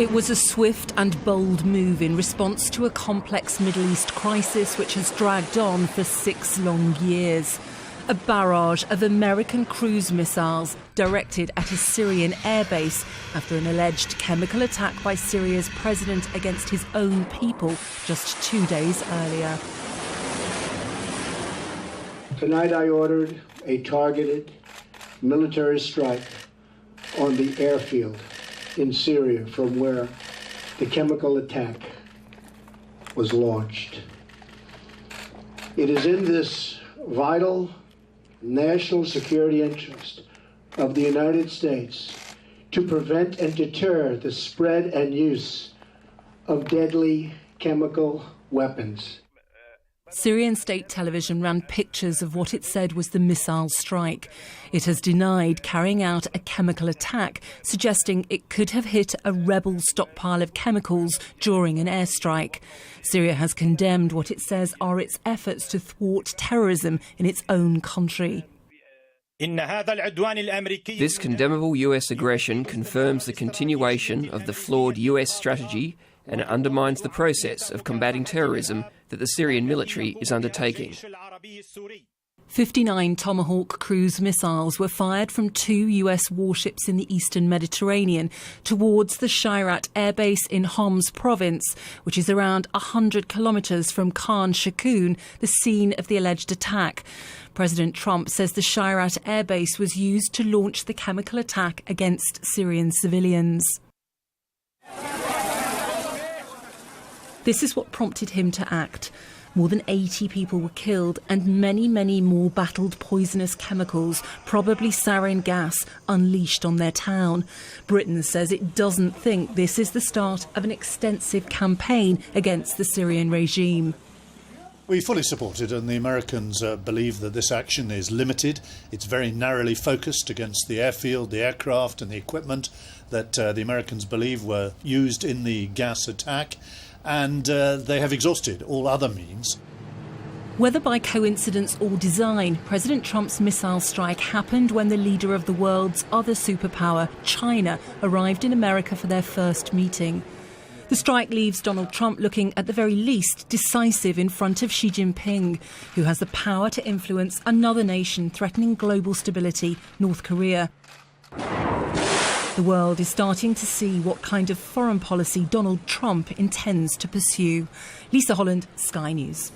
It was a swift and bold move in response to a complex Middle East crisis which has dragged on for 6 long years. A barrage of American cruise missiles directed at a Syrian airbase after an alleged chemical attack by Syria's president against his own people just 2 days earlier. Tonight I ordered a targeted military strike on the airfield in Syria from where the chemical attack was launched. It is in this vital national security interest of the United States to prevent and deter the spread and use of deadly chemical weapons. Syrian state television ran pictures of what it said was the missile strike. It has denied carrying out a chemical attack, suggesting it could have hit a rebel stockpile of chemicals during an airstrike. Syria has condemned what it says are its efforts to thwart terrorism in its own country. This condemnable US aggression confirms the continuation of the flawed US strategy and undermines the process of combating terrorism that the Syrian military is undertaking. 59 Tomahawk cruise missiles were fired from 2 US warships in the eastern Mediterranean towards the Shirat airbase in Homs province, which is around 100 kilometres from Khan Shaykhun, the scene of the alleged attack. President Trump says the Shirat airbase was used to launch the chemical attack against Syrian civilians. This is what prompted him to act. More than 80 people were killed and many, many more battled poisonous chemicals, probably sarin gas, unleashed on their town. Britain says it doesn't think this is the start of an extensive campaign against the Syrian regime. We fully support it, and the Americans believe that this action is limited. It's very narrowly focused against the airfield, the aircraft and the equipment that the Americans believe were used in the gas attack. And they have exhausted all other means. Whether by coincidence or design, President Trump's missile strike happened when the leader of the world's other superpower, China, arrived in America for their first meeting. The strike leaves Donald Trump looking, at the very least, decisive in front of Xi Jinping, who has the power to influence another nation threatening global stability, North Korea. The world is starting to see what kind of foreign policy Donald Trump intends to pursue. Lisa Holland, Sky News.